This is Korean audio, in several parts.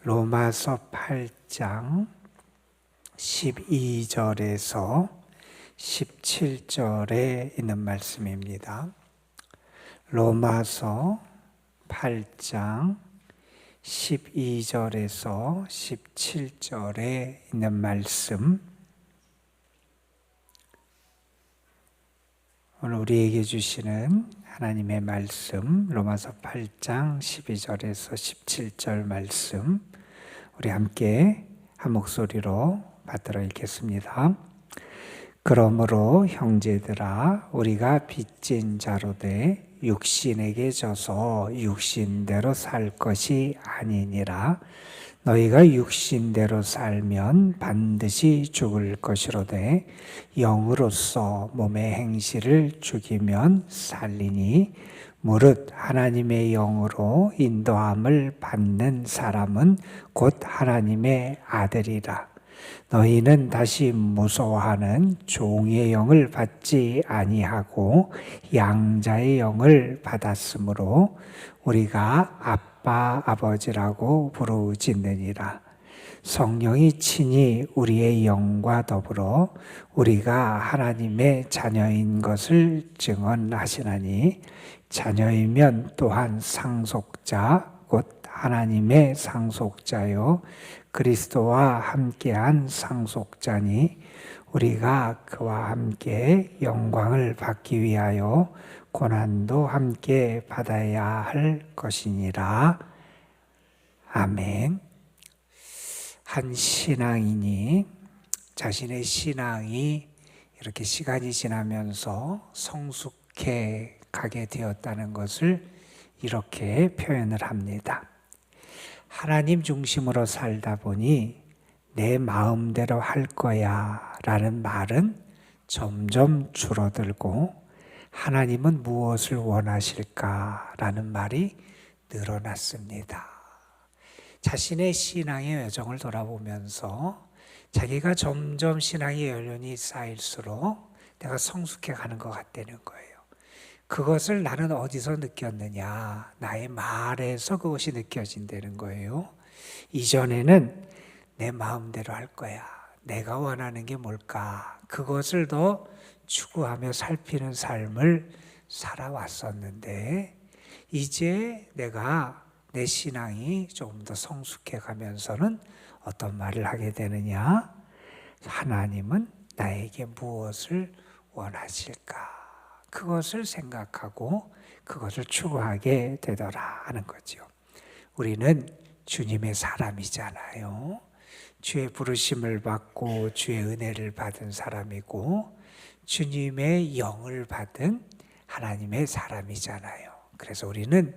로마서 8장 12절에서 17절에 있는 말씀입니다. 로마서 8장 12절에서 17절에 있는 말씀, 오늘 우리에게 주시는 하나님의 말씀, 로마서 8장 12절에서 17절 말씀, 우리 함께 한 목소리로 받들어 읽겠습니다. 그러므로 형제들아, 우리가 빚진 자로 돼 육신에게 져서 육신대로 살 것이 아니니라. 너희가 육신대로 살면 반드시 죽을 것이로되 영으로서 몸의 행실을 죽이면 살리니, 무릇 하나님의 영으로 인도함을 받는 사람은 곧 하나님의 아들이라. 너희는 다시 무서워하는 종의 영을 받지 아니하고 양자의 영을 받았으므로 우리가 아빠 아버지라고 부르짖느니라. 성령이 친히 우리의 영과 더불어 우리가 하나님의 자녀인 것을 증언하시나니, 자녀이면 또한 상속자 곧 하나님의 상속자요 그리스도와 함께한 상속자니, 우리가 그와 함께 영광을 받기 위하여 고난도 함께 받아야 할 것이니라. 아멘. 한 신앙인이 자신의 신앙이 이렇게 시간이 지나면서 성숙해 가게 되었다는 것을 이렇게 표현을 합니다. 하나님 중심으로 살다 보니 내 마음대로 할 거야 라는 말은 점점 줄어들고, 하나님은 무엇을 원하실까 라는 말이 늘어났습니다. 자신의 신앙의 여정을 돌아보면서 자기가 점점 신앙의 연륜이 쌓일수록 내가 성숙해 가는 것 같다는 거예요. 그것을 나는 어디서 느꼈느냐? 나의 말에서 그것이 느껴진다는 거예요. 이전에는 내 마음대로 할 거야, 내가 원하는 게 뭘까? 그것을 더 추구하며 살피는 삶을 살아왔었는데, 이제 내가 내 신앙이 조금 더 성숙해 가면서는 어떤 말을 하게 되느냐? 하나님은 나에게 무엇을 원하실까? 그것을 생각하고 그것을 추구하게 되더라 하는 거죠. 우리는 주님의 사람이잖아요. 주의 부르심을 받고 주의 은혜를 받은 사람이고, 주님의 영을 받은 하나님의 사람이잖아요. 그래서 우리는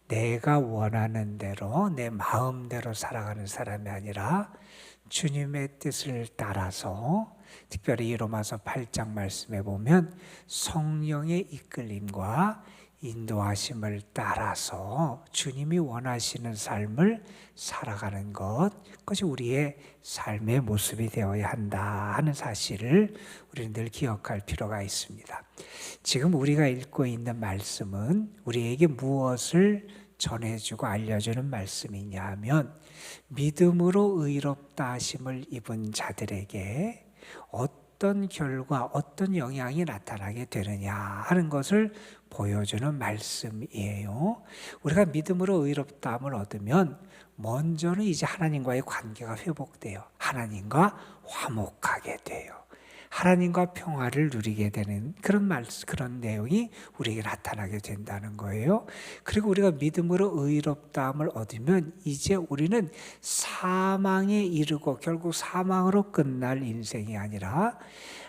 내가 원하는 대로 내 마음대로 살아가는 사람이 아니라 주님의 뜻을 따라서, 특별히 이 로마서 8장 말씀에 보면 성령의 이끌림과 인도하심을 따라서 주님이 원하시는 삶을 살아가는 것, 그것이 우리의 삶의 모습이 되어야 한다 하는 사실을 우리는 늘 기억할 필요가 있습니다. 지금 우리가 읽고 있는 말씀은 우리에게 무엇을 전해주고 알려주는 말씀이냐 하면, 믿음으로 의롭다 하심을 입은 자들에게 어떤 결과, 어떤 영향이 나타나게 되느냐 하는 것을 보여주는 말씀이에요. 우리가 믿음으로 의롭다함을 얻으면 먼저는 이제 하나님과의 관계가 회복돼요. 하나님과 화목하게 돼요. 하나님과 평화를 누리게 되는 그런 내용이 우리에게 나타나게 된다는 거예요. 그리고 우리가 믿음으로 의롭다함을 얻으면 이제 우리는 사망에 이르고 결국 사망으로 끝날 인생이 아니라,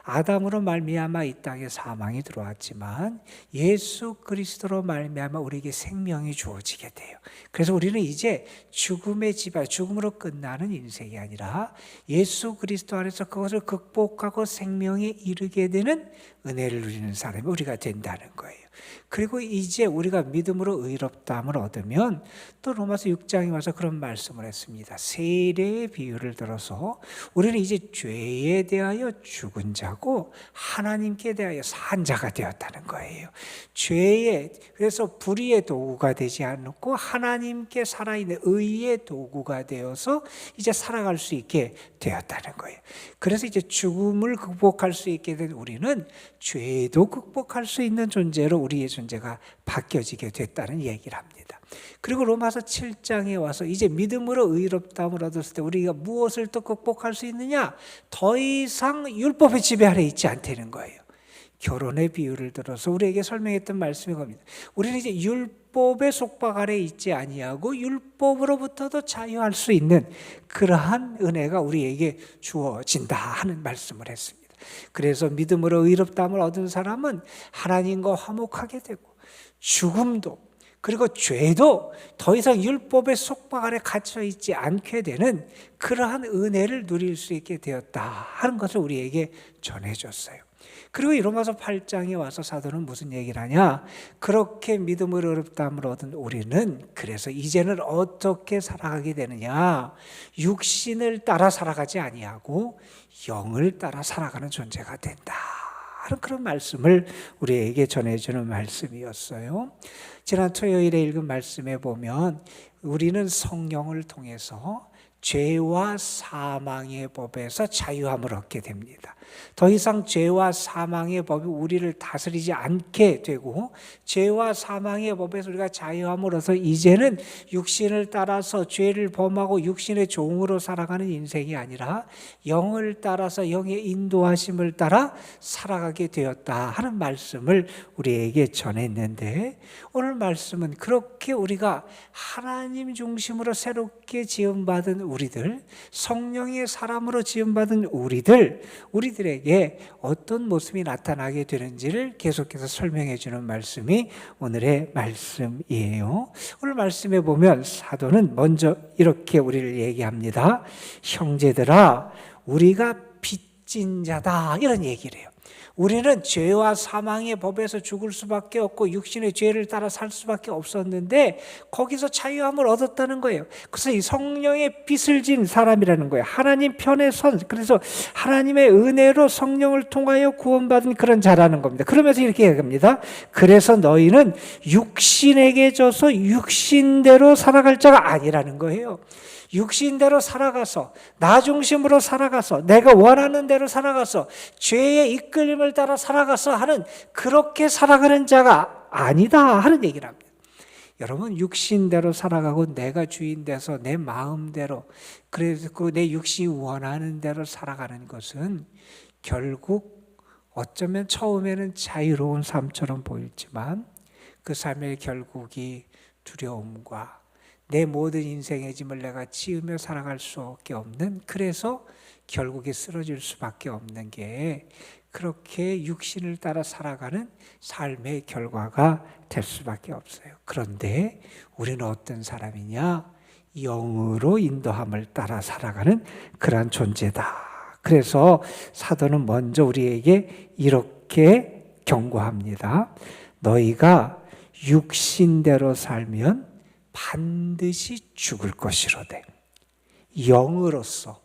아담으로 말미암아 이 땅에 사망이 들어왔지만 예수 그리스도로 말미암아 우리에게 생명이 주어지게 돼요. 그래서 우리는 이제 죽음의 지배, 죽음으로 끝나는 인생이 아니라 예수 그리스도 안에서 그것을 극복하고 생명에 이르게 되는 은혜를 누리는 사람이 우리가 된다는 거예요. 그리고 이제 우리가 믿음으로 의롭다함을 얻으면 또 로마서 6장에 와서 그런 말씀을 했습니다. 세례의 비유를 들어서 우리는 이제 죄에 대하여 죽은 자고 하나님께 대하여 산 자가 되었다는 거예요. 죄에, 그래서 불의의 도구가 되지 않고 하나님께 살아있는 의의 도구가 되어서 이제 살아갈 수 있게 되었다는 거예요. 그래서 이제 죽음을 극복할 수 있게 된 우리는 죄도 극복할 수 있는 존재로 우리의 존재가 바뀌어지게 됐다는 얘기를 합니다. 그리고 로마서 7장에 와서 이제 믿음으로 의롭다함을 얻었을 때 우리가 무엇을 또 극복할 수 있느냐? 더 이상 율법의 지배 아래 있지 않다는 거예요. 결혼의 비유를 들어서 우리에게 설명했던 말씀이 겁니다. 우리는 이제 율법의 속박 아래 있지 아니하고 율법으로부터도 자유할 수 있는 그러한 은혜가 우리에게 주어진다 하는 말씀을 했습니다. 그래서 믿음으로 의롭다함을 얻은 사람은 하나님과 화목하게 되고 죽음도 그리고 죄도 더 이상 율법의 속박 아래 갇혀 있지 않게 되는 그러한 은혜를 누릴 수 있게 되었다 하는 것을 우리에게 전해줬어요. 그리고 이 로마서 8장에 와서 사도는 무슨 얘기를 하냐? 그렇게 믿음으로 의롭다함을 얻은 우리는 그래서 이제는 어떻게 살아가게 되느냐? 육신을 따라 살아가지 아니하고 영을 따라 살아가는 존재가 된다 하는 그런 말씀을 우리에게 전해주는 말씀이었어요. 지난 토요일에 읽은 말씀에 보면 우리는 성령을 통해서 죄와 사망의 법에서 자유함을 얻게 됩니다. 더 이상 죄와 사망의 법이 우리를 다스리지 않게 되고 죄와 사망의 법에서 우리가 자유함을 얻어서 이제는 육신을 따라서 죄를 범하고 육신의 종으로 살아가는 인생이 아니라 영을 따라서 영의 인도하심을 따라 살아가게 되었다 하는 말씀을 우리에게 전했는데, 오늘 말씀은 그렇게 우리가 하나님 중심으로 새롭게 지음받은 우리들, 성령의 사람으로 지음받은 우리들에게 어떤 모습이 나타나게 되는지를 계속해서 설명해 주는 말씀이 오늘의 말씀이에요. 오늘 말씀에 보면 사도는 먼저 이렇게 우리를 얘기합니다. 형제들아, 우리가 빚진 자다, 이런 얘기를 해요. 우리는 죄와 사망의 법에서 죽을 수밖에 없고 육신의 죄를 따라 살 수밖에 없었는데 거기서 자유함을 얻었다는 거예요. 그래서 이 성령의 빚을 진 사람이라는 거예요. 하나님 편에 선, 그래서 하나님의 은혜로 성령을 통하여 구원받은 그런 자라는 겁니다. 그러면서 이렇게 얘기합니다. 그래서 너희는 육신에게 져서 육신대로 살아갈 자가 아니라는 거예요. 육신대로 살아가서 나 중심으로 살아가서 내가 원하는 대로 살아가서 죄의 이끌림을 따라 살아가서 하는 그렇게 살아가는 자가 아니다 하는 얘기를 합니다. 여러분, 육신대로 살아가고 내가 주인 돼서 내 마음대로, 그래서 내 육신이 원하는 대로 살아가는 것은 결국 어쩌면 처음에는 자유로운 삶처럼 보일지만 그 삶의 결국이 두려움과 내 모든 인생의 짐을 내가 지으며 살아갈 수밖에 없는, 그래서 결국에 쓰러질 수밖에 없는 게 그렇게 육신을 따라 살아가는 삶의 결과가 될 수밖에 없어요. 그런데 우리는 어떤 사람이냐? 영으로 인도함을 따라 살아가는 그러한 존재다. 그래서 사도는 먼저 우리에게 이렇게 경고합니다. 너희가 육신대로 살면 반드시 죽을 것이로되 영으로서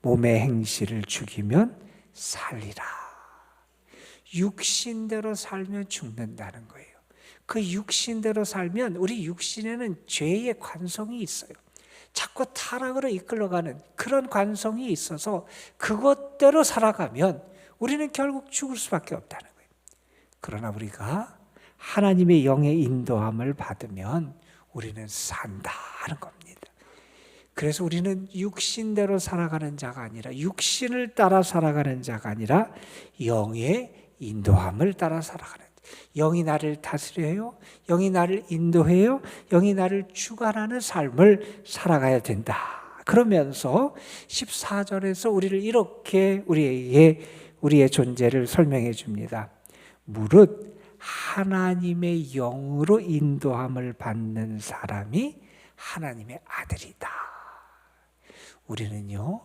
몸의 행실을 죽이면 살리라. 육신대로 살면 죽는다는 거예요. 그 육신대로 살면 우리 육신에는 죄의 관성이 있어요. 자꾸 타락으로 이끌러가는 그런 관성이 있어서 그것대로 살아가면 우리는 결국 죽을 수밖에 없다는 거예요. 그러나 우리가 하나님의 영의 인도함을 받으면 우리는 산다 하는 겁니다. 그래서 우리는 육신대로 살아가는 자가 아니라, 육신을 따라 살아가는 자가 아니라 영의 인도함을 따라 살아가는 자. 영이 나를 다스려요, 영이 나를 인도해요, 영이 나를 주관하는 삶을 살아가야 된다. 그러면서 14절에서 우리를 이렇게 우리의 존재를 설명해 줍니다. 무릇 하나님의 영으로 인도함을 받는 사람이 하나님의 아들이다. 우리는요,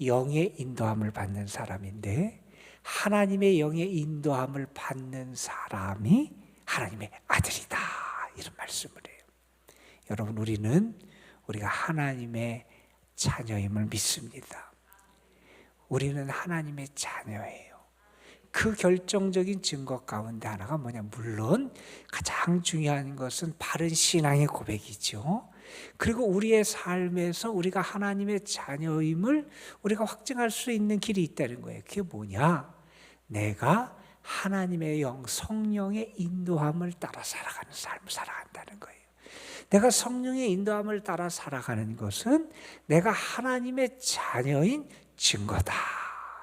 영의 인도함을 받는 사람인데 하나님의 영의 인도함을 받는 사람이 하나님의 아들이다, 이런 말씀을 해요. 여러분, 우리가 하나님의 자녀임을 믿습니다. 우리는 하나님의 자녀예요. 그 결정적인 증거 가운데 하나가 뭐냐? 물론 가장 중요한 것은 바른 신앙의 고백이죠. 그리고 우리의 삶에서 우리가 하나님의 자녀임을 우리가 확증할 수 있는 길이 있다는 거예요. 그게 뭐냐? 내가 하나님의 영, 성령의 인도함을 따라 살아가는 삶을 살아간다는 거예요. 내가 성령의 인도함을 따라 살아가는 것은 내가 하나님의 자녀인 증거다.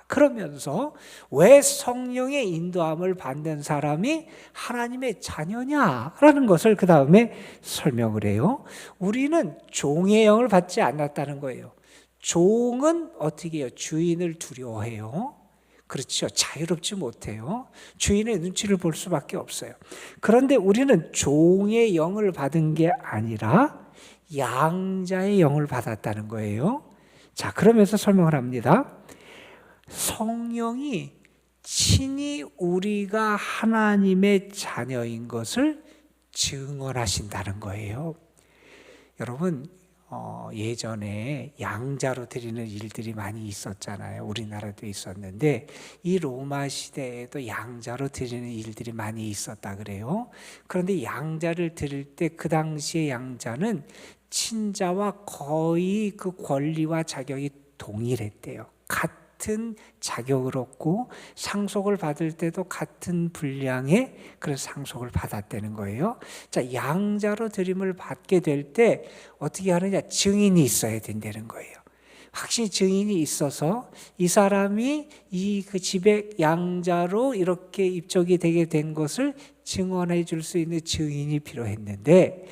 그러면서 왜 성령의 인도함을 받는 사람이 하나님의 자녀냐라는 것을 그 다음에 설명을 해요. 우리는 종의 영을 받지 않았다는 거예요. 종은 어떻게 해요? 주인을 두려워해요. 그렇죠. 자유롭지 못해요. 주인의 눈치를 볼 수밖에 없어요. 그런데 우리는 종의 영을 받은 게 아니라 양자의 영을 받았다는 거예요. 자, 그러면서 설명을 합니다. 성령이 친히 우리가 하나님의 자녀인 것을 증언하신다는 거예요. 여러분, 예전에 양자로 드리는 일들이 많이 있었잖아요. 우리나라도 있었는데 이 로마 시대에도 양자로 드리는 일들이 많이 있었다 그래요. 그런데 양자를 드릴 때 그 당시의 양자는 친자와 거의 그 권리와 자격이 동일했대요. 같은 자격을 얻고 상속을 받을 때도 같은 분량의 그런 상속을 받았다는 거예요. 자, 양자로 드림을 받게 될 때 어떻게 하느냐? 증인이 있어야 된다는 거예요. 확실히 증인이 있어서 이 사람이 그 집에 양자로 이렇게 입적이 되게 된 것을 증언해 줄 수 있는 증인이 필요했는데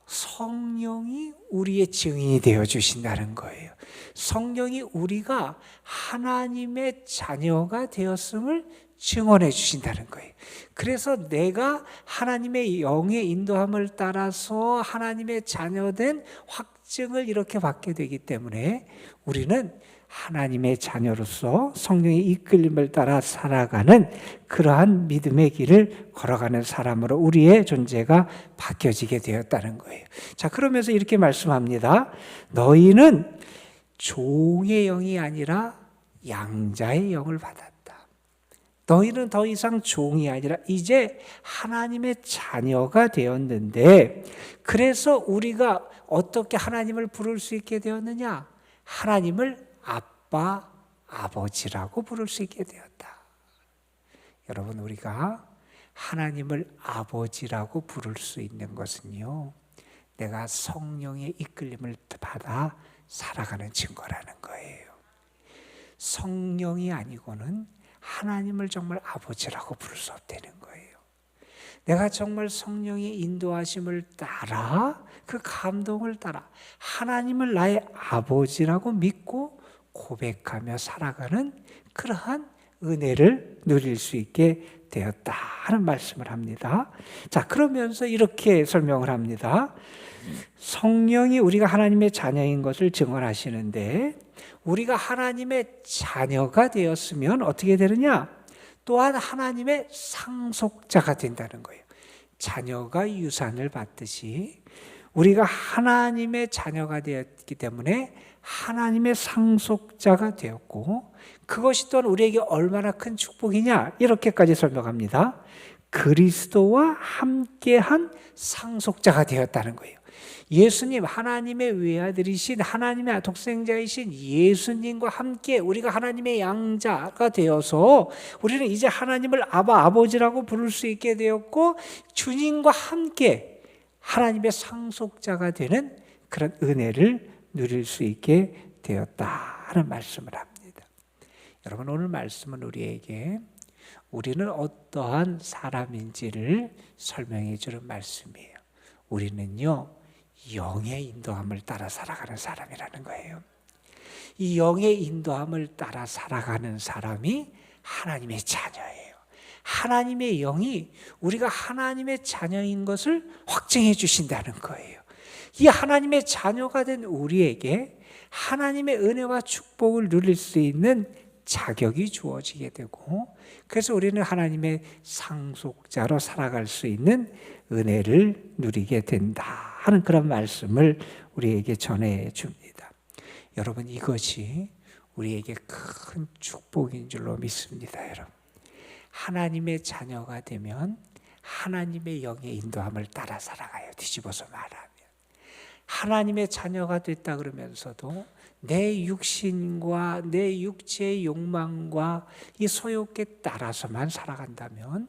성령이 우리의 증인이 되어 주신다는 거예요. 성령이 우리가 하나님의 자녀가 되었음을 증언해 주신다는 거예요. 그래서 내가 하나님의 영의 인도함을 따라서 하나님의 자녀된 확증을 이렇게 받게 되기 때문에 우리는 하나님의 자녀로서 성령의 이끌림을 따라 살아가는 그러한 믿음의 길을 걸어가는 사람으로 우리의 존재가 바뀌어지게 되었다는 거예요. 자, 그러면서 이렇게 말씀합니다. 너희는 종의 영이 아니라 양자의 영을 받았다. 너희는 더 이상 종이 아니라 이제 하나님의 자녀가 되었는데, 그래서 우리가 어떻게 하나님을 부를 수 있게 되었느냐? 하나님을 아빠, 아버지라고 부를 수 있게 되었다. 여러분, 우리가 하나님을 아버지라고 부를 수 있는 것은요, 내가 성령의 이끌림을 받아 살아가는 증거라는 거예요. 성령이 아니고는 하나님을 정말 아버지라고 부를 수 없다는 거예요. 내가 정말 성령의 인도하심을 따라 그 감동을 따라 하나님을 나의 아버지라고 믿고 고백하며 살아가는 그러한 은혜를 누릴 수 있게 되었다 하는 말씀을 합니다. 자, 그러면서 이렇게 설명을 합니다. 성령이 우리가 하나님의 자녀인 것을 증언하시는데 우리가 하나님의 자녀가 되었으면 어떻게 되느냐? 또한 하나님의 상속자가 된다는 거예요. 자녀가 유산을 받듯이 우리가 하나님의 자녀가 되었기 때문에 하나님의 상속자가 되었고, 그것이 또한 우리에게 얼마나 큰 축복이냐? 이렇게까지 설명합니다. 그리스도와 함께한 상속자가 되었다는 거예요. 예수님, 하나님의 외아들이신 하나님의 독생자이신 예수님과 함께 우리가 하나님의 양자가 되어서 우리는 이제 하나님을 아바, 아버지라고 부를 수 있게 되었고, 주님과 함께 하나님의 상속자가 되는 그런 은혜를 누릴 수 있게 되었다 하는 말씀을 합니다. 여러분, 오늘 말씀은 우리에게 우리는 어떠한 사람인지를 설명해 주는 말씀이에요. 우리는요, 영의 인도함을 따라 살아가는 사람이라는 거예요. 이 영의 인도함을 따라 살아가는 사람이 하나님의 자녀예요. 하나님의 영이 우리가 하나님의 자녀인 것을 확증해 주신다는 거예요. 이 하나님의 자녀가 된 우리에게 하나님의 은혜와 축복을 누릴 수 있는 자격이 주어지게 되고, 그래서 우리는 하나님의 상속자로 살아갈 수 있는 은혜를 누리게 된다 하는 그런 말씀을 우리에게 전해줍니다. 여러분, 이것이 우리에게 큰 축복인 줄로 믿습니다. 여러분, 하나님의 자녀가 되면 하나님의 영의 인도함을 따라 살아가요. 뒤집어서 말하면 하나님의 자녀가 됐다 그러면서도 내 육신과 내 육체의 욕망과 이 소욕에 따라서만 살아간다면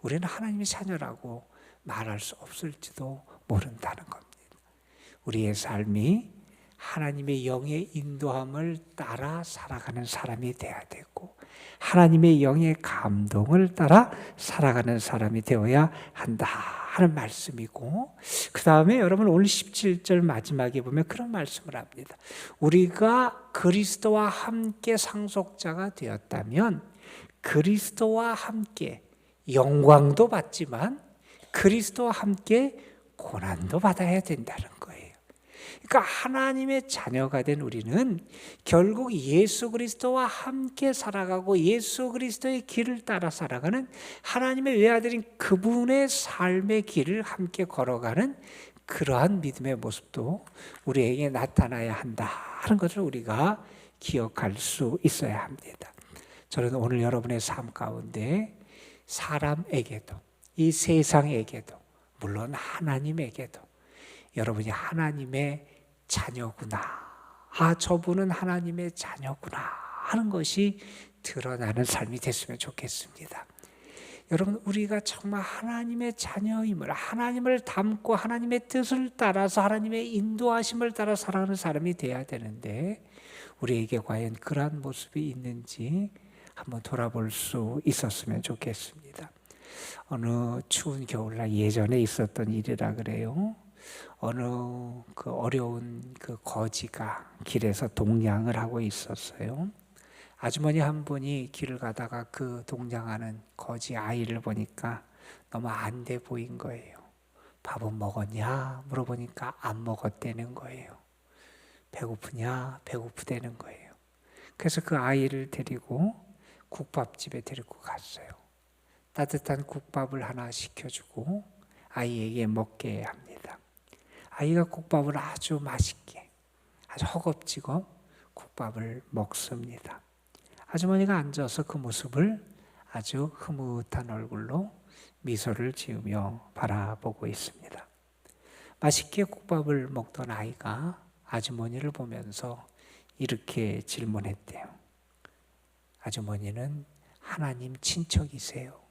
우리는 하나님의 자녀라고 말할 수 없을지도 모른다는 겁니다. 우리의 삶이 하나님의 영의 인도함을 따라 살아가는 사람이 되어야 되고 하나님의 영의 감동을 따라 살아가는 사람이 되어야 한다 하는 말씀이고, 그 다음에 여러분 오늘 17절 마지막에 보면 그런 말씀을 합니다. 우리가 그리스도와 함께 상속자가 되었다면 그리스도와 함께 영광도 받지만 그리스도와 함께 고난도 받아야 된다는 거예요. 그러니까 하나님의 자녀가 된 우리는 결국 예수 그리스도와 함께 살아가고 예수 그리스도의 길을 따라 살아가는 하나님의 외아들인 그분의 삶의 길을 함께 걸어가는 그러한 믿음의 모습도 우리에게 나타나야 한다 하는 것을 우리가 기억할 수 있어야 합니다. 저는 오늘 여러분의 삶 가운데 사람에게도 이 세상에게도 물론 하나님에게도 여러분이 하나님의 자녀구나, 저분은 하나님의 자녀구나 하는 것이 드러나는 삶이 됐으면 좋겠습니다. 여러분, 우리가 정말 하나님의 자녀임을, 하나님을 닮고 하나님의 뜻을 따라서 하나님의 인도하심을 따라 살아가는 사람이 돼야 되는데 우리에게 과연 그러한 모습이 있는지 한번 돌아볼 수 있었으면 좋겠습니다. 어느 추운 겨울날 예전에 있었던 일이라 그래요. 어느 그 어려운 그 거지가 길에서 동냥을 하고 있었어요. 아주머니 한 분이 길을 가다가 그 동냥하는 거지 아이를 보니까 너무 안 돼 보인 거예요. 밥은 먹었냐 물어보니까 안 먹었다는 거예요. 배고프냐 배고프다는 거예요. 그래서 그 아이를 데리고 국밥집에 데리고 갔어요. 따뜻한 국밥을 하나 시켜주고 아이에게 먹게 합니다. 아이가 국밥을 아주 맛있게, 아주 허겁지겁 국밥을 먹습니다. 아주머니가 앉아서 그 모습을 아주 흐뭇한 얼굴로 미소를 지으며 바라보고 있습니다. 맛있게 국밥을 먹던 아이가 아주머니를 보면서 이렇게 질문했대요. 아주머니는 하나님 친척이세요?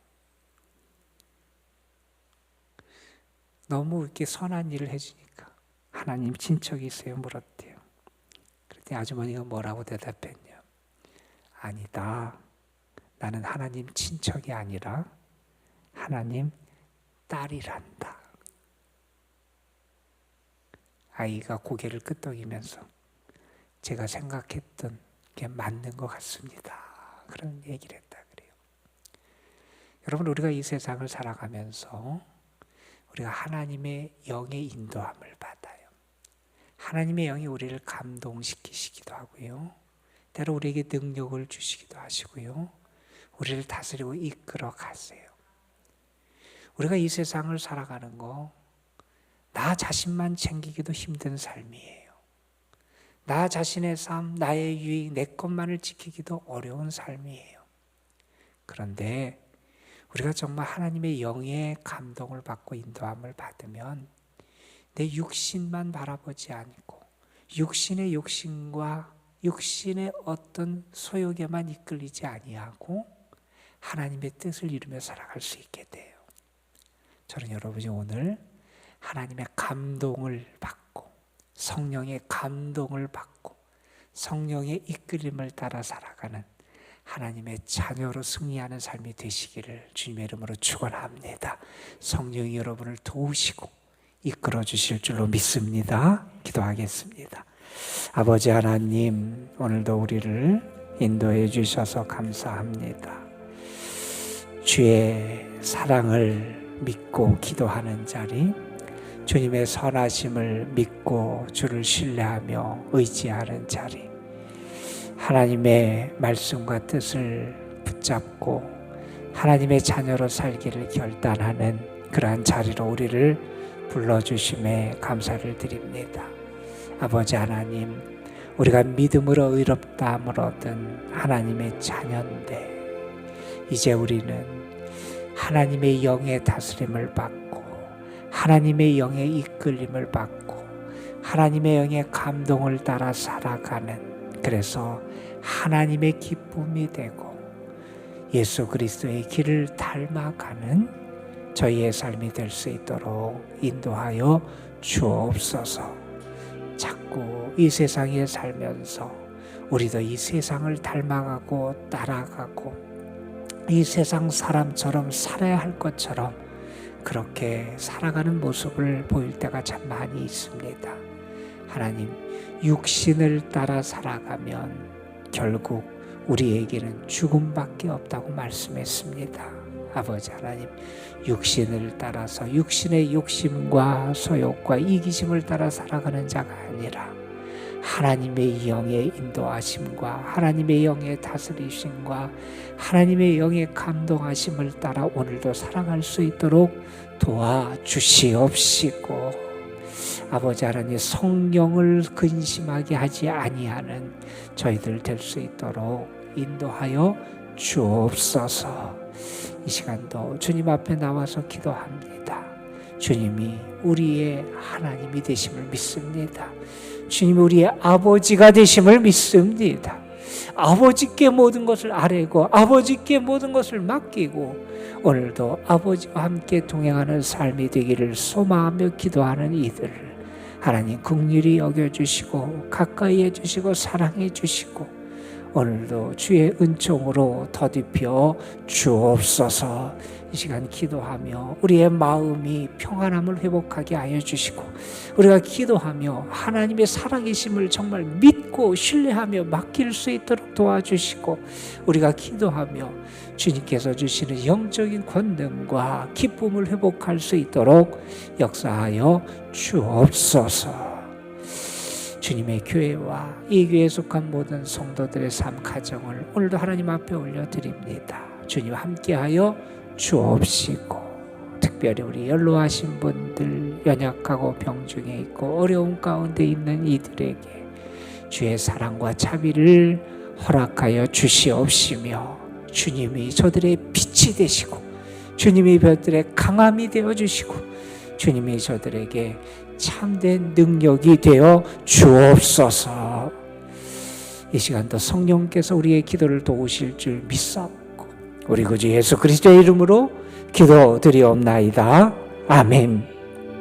너무 이렇게 선한 일을 해주니까 하나님 친척이세요? 물었대요. 그랬더니 아주머니가 뭐라고 대답했냐? 아니다. 나는 하나님 친척이 아니라 하나님 딸이란다. 아이가 고개를 끄덕이면서 제가 생각했던 게 맞는 것 같습니다. 그런 얘기를 했다 그래요. 여러분, 우리가 이 세상을 살아가면서 우리가 하나님의 영의 인도함을 받아요. 하나님의 영이 우리를 감동시키시기도 하고요. 때로 우리에게 능력을 주시기도 하시고요. 우리를 다스리고 이끌어 가세요. 우리가 이 세상을 살아가는 거 나 자신만 챙기기도 힘든 삶이에요. 나 자신의 삶, 나의 유익, 내 것만을 지키기도 어려운 삶이에요. 그런데 우리가 정말 하나님의 영의 감동을 받고 인도함을 받으면 내 육신만 바라보지 않고 육신의 욕심과 육신의 어떤 소욕에만 이끌리지 아니하고 하나님의 뜻을 이루며 살아갈 수 있게 돼요. 저는 여러분이 오늘 하나님의 감동을 받고 성령의 감동을 받고 성령의 이끌림을 따라 살아가는 하나님의 자녀로 승리하는 삶이 되시기를 주님의 이름으로 축원합니다. 성령이 여러분을 도우시고 이끌어 주실 줄로 믿습니다. 기도하겠습니다. 아버지 하나님, 오늘도 우리를 인도해 주셔서 감사합니다. 주의 사랑을 믿고 기도하는 자리, 주님의 선하심을 믿고 주를 신뢰하며 의지하는 자리, 하나님의 말씀과 뜻을 붙잡고 하나님의 자녀로 살기를 결단하는 그러한 자리로 우리를 불러주심에 감사를 드립니다. 아버지 하나님, 우리가 믿음으로 의롭다함을 얻은 하나님의 자녀인데 이제 우리는 하나님의 영의 다스림을 받고 하나님의 영의 이끌림을 받고 하나님의 영의 감동을 따라 살아가는, 그래서 하나님의 기쁨이 되고 예수 그리스도의 길을 닮아가는 저희의 삶이 될 수 있도록 인도하여 주옵소서. 자꾸 이 세상에 살면서 우리도 이 세상을 닮아가고 따라가고 이 세상 사람처럼 살아야 할 것처럼 그렇게 살아가는 모습을 보일 때가 참 많이 있습니다. 하나님, 육신을 따라 살아가면 결국 우리에게는 죽음밖에 없다고 말씀했습니다. 아버지 하나님, 육신을 따라서 육신의 욕심과 소욕과 이기심을 따라 살아가는 자가 아니라 하나님의 영의 인도하심과 하나님의 영의 다스리심과 하나님의 영의 감동하심을 따라 오늘도 살아갈 수 있도록 도와주시옵시고, 아버지 하나님, 성령을 근심하게 하지 아니하는 저희들 될 수 있도록 인도하여 주옵소서. 이 시간도 주님 앞에 나와서 기도합니다. 주님이 우리의 하나님이 되심을 믿습니다. 주님이 우리의 아버지가 되심을 믿습니다. 아버지께 모든 것을 아뢰고 아버지께 모든 것을 맡기고 오늘도 아버지와 함께 동행하는 삶이 되기를 소망하며 기도하는 이들을 하나님 긍휼히 여겨주시고 가까이 해주시고 사랑해 주시고 오늘도 주의 은총으로 더딥혀 주옵소서. 이 시간 기도하며 우리의 마음이 평안함을 회복하게 하여 주시고 우리가 기도하며 하나님의 살아계심을 정말 믿고 신뢰하며 맡길 수 있도록 도와주시고 우리가 기도하며 주님께서 주시는 영적인 권능과 기쁨을 회복할 수 있도록 역사하여 주옵소서. 주님의 교회와 이 교회에 속한 모든 성도들의 삶 가정을 오늘도 하나님 앞에 올려드립니다. 주님 함께하여 주옵시고 특별히 우리 연로하신 분들, 연약하고 병중에 있고 어려움 가운데 있는 이들에게 주의 사랑과 자비를 허락하여 주시옵시며 주님이 저들의 빛이 되시고 주님이 저들의 강함이 되어주시고 주님이 저들에게 참된 능력이 되어 주옵소서. 이 시간도 성령께서 우리의 기도를 도우실 줄 믿사옵고 우리 구주 예수 그리스도의 이름으로 기도드리옵나이다. 아멘.